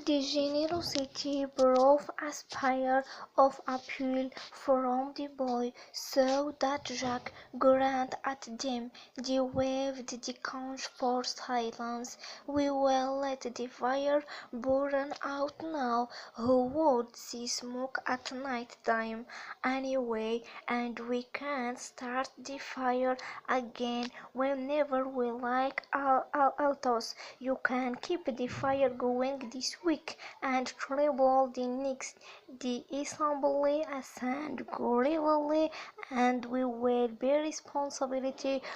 The generosity broke a spire of appeal from the boy, so that Jack glared at them. They waved the conch for silence. "We will let the fire burn out now. Who would see smoke at night time, anyway? And we can start the fire again whenever we like. Altos, you can keep the fire going this week and treble the next." The assembly assented gravely, "And we will be responsible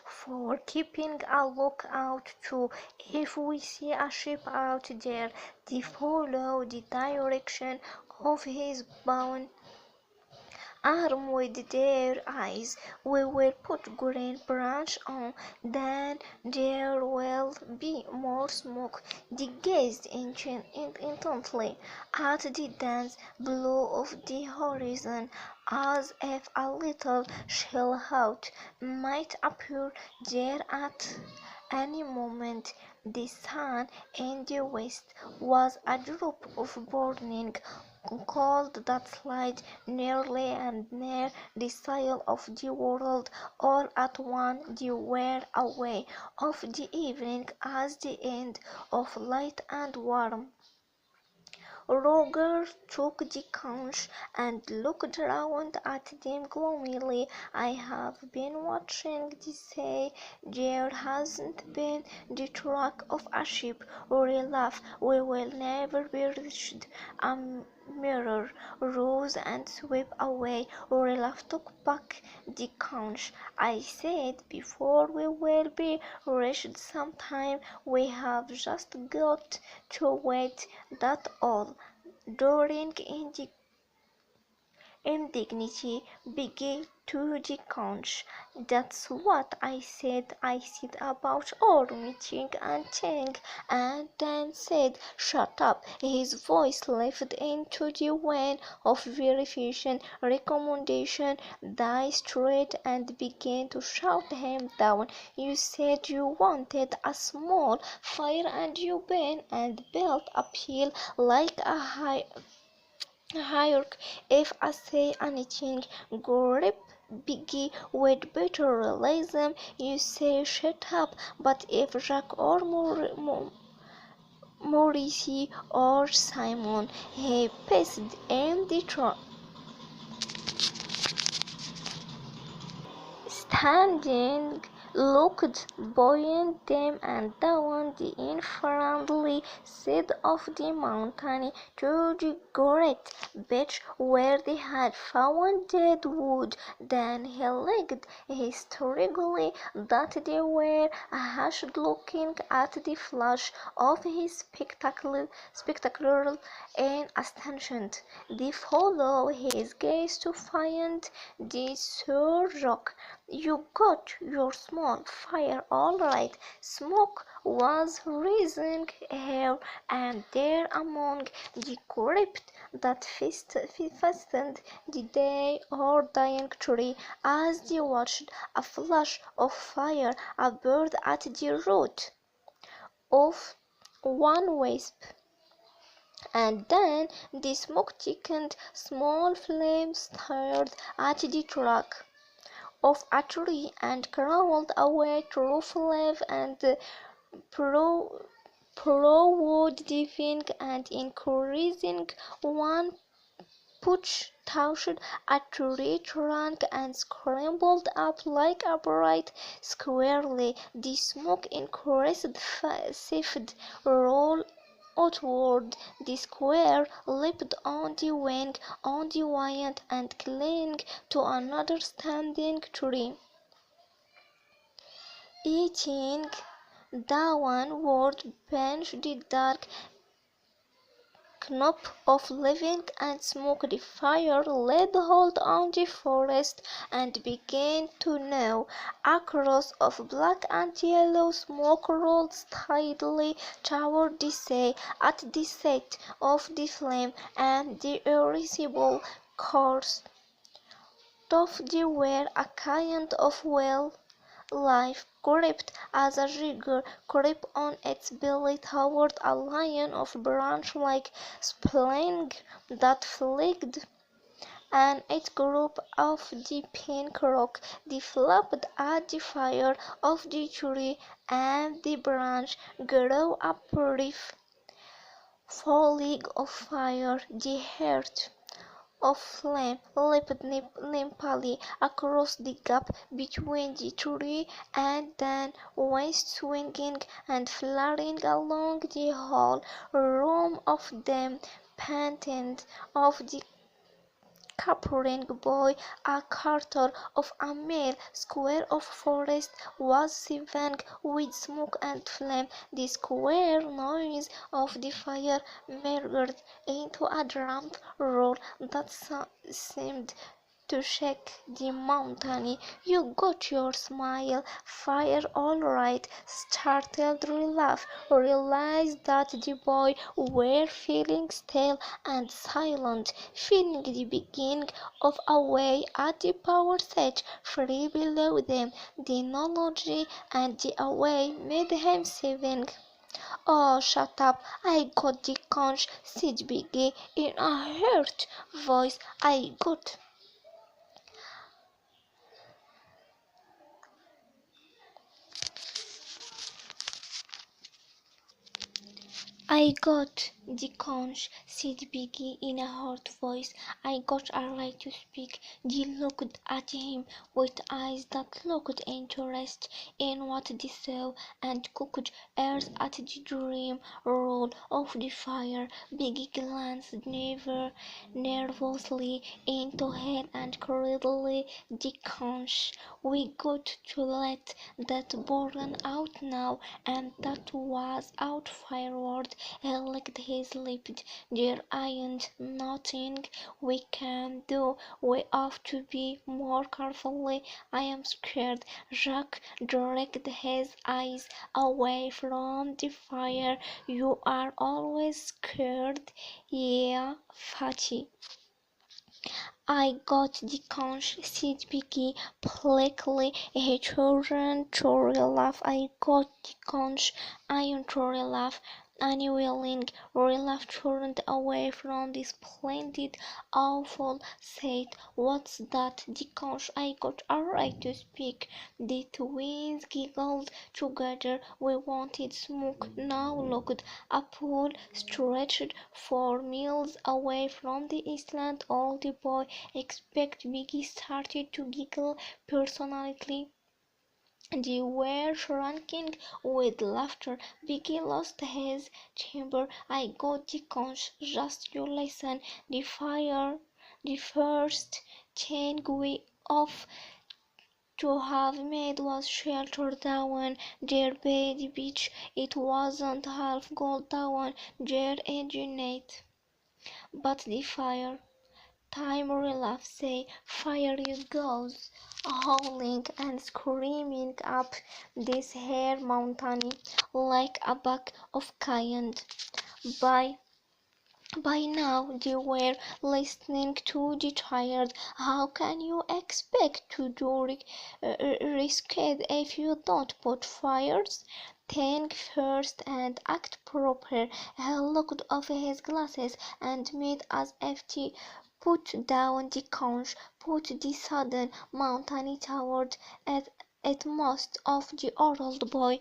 for keeping a lookout too. If we see a ship out there, to follow the direction of his bow. Armed with their eyes, we will put Green Branch on, then there will be more smoke." They gazed intently at the dense blue of the horizon, as if a little shell-out might appear there at any moment. The sun in the west was a drop of burning cold that slid nearly and near the sail of the world. All at once they were aware of the evening as the end of light and warmth. Roger took the conch and looked round at them gloomily. "I have been watching to say there hasn't been the track of a ship or a laugh. We will never be reached." A mirror rose and swept away. Orlaf took back the conch. "I said before we will be reached sometime. We have just got to wait, that's all." During indignity began to the conch. "That's what I said about our meeting and thing," and then said, "Shut up." His voice lifted into the whine of verification. Recommendation died straight and began to shout him down. "You said you wanted a small fire and you been and built a pile like a hierarch. If I say anything, grip Biggie with better realism, you say shut up. But if Jack or Maurice or Simon," he pissed in the standing, looked beyond them and down the unfriendly side of the mountain to the great beach where they had found dead wood. Then he looked hysterically that they were hushed, looking at the flash of his spectacle in astonishment. They followed his gaze to find the Sir Rock. "You got your small fire all right." Smoke was rising here and there among the crypt that fastened the day or dying tree. As they watched, a flash of fire appeared at the root of one wisp, and then the smoke thickened. Small flames stared at the track of a tree and crawled away through leaf and wood, deepening and increasing. One touched a tree trunk and scrambled up like a bright squirrel. The smoke increased, sifted, rolled outward. The square leaped on the wing, on the wind, and clung to another standing tree, eating downward beneath the dark knob of living and smoke. The fire laid hold on the forest and began to gnaw. Across of black and yellow smoke rolled steadily toward the sea. At the sight of the flame and the irresistible course of the were a kind of wail life crept as a tiger crept on its belly toward a line of branch-like spline that flanked and its group of the pink rock developed at the fire of the tree, and the branch grew a brief falling of fire. The heart of flame leaped limply across the gap between the tree and then went swinging and flaring along the whole room of them panting of the capering boy. A quarter of a mile square of forest was seething with smoke and flame. The square noise of the fire merged into a drummed roar that seemed to shake the mountain. "You got your smile, fire all right," startled Relaf realized that the boys were feeling still and silent, feeling the beginning of a way at the power set free below them. The knowledge and the away made him saving. "Oh, shut up! I got the conch," said Biggie in a hurt voice. "I got the conch," said Biggie in a hurt voice. "I got a right to speak." They looked at him with eyes that looked interest in what they saw, and cooked ears at the dream roll of the fire. Biggie glanced nervously into her and cradled the conch. "We got to let that burn out now," and that was out fireward. He licked his lips. "There ain't nothing we can do. We have to be more careful. I'm scared." Jack directed his eyes away from the fire. "You are always scared." "Yeah, Fatty." "I got the conch," said Piggy bleakly. He turned to Relaf. "I got the conch," ironed Relaf. Unwilling, Relaf turned away from the splendid awful sight. "What's that?" "The conch. I got a right to speak." The twins giggled together. "We wanted smoke. Now look, a pool stretched for miles away from the island." All the boys except Biggie started to giggle personally. They were shrieking with laughter. Biggie lost his temper. "I got the conch. Just you listen. The first thing we ought to have made was shelter down there by the beach. It wasn't half cold down there, Jeanette." "But the fire." Time Relaf say, "Fire you goes," howling and screaming up this here mountain like a pack of cayenne. By by now they were listening to the child. "How can you expect to do risk it if you don't put fires? Think first and act proper." He looked off his glasses and made as if to put down the conch, put the sudden mountain toward it most of the old boy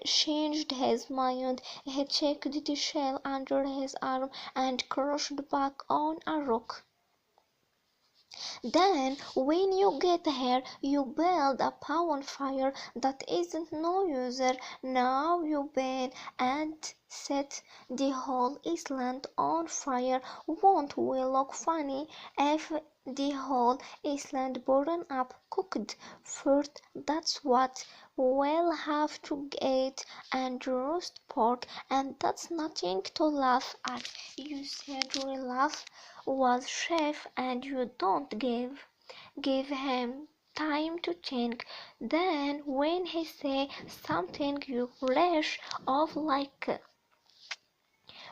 changed his mind. He checked the shell under his arm and crouched back on a rock. "Then when you get here you build a bonfire that isn't no user. Now you burn and set the whole island on fire. Won't we look funny if the whole island burned up cooked fruit? That's what we'll have to eat, and roast pork, and that's nothing to laugh at." "You said Relaf was chef, and you don't give him time to think. Then when he say something you rash off like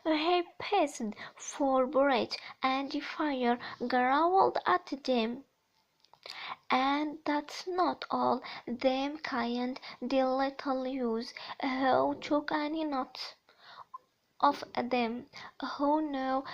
he paced for breath, and the fire growled at them. And that's not all. Them kind, the little youths who took any note of them, who know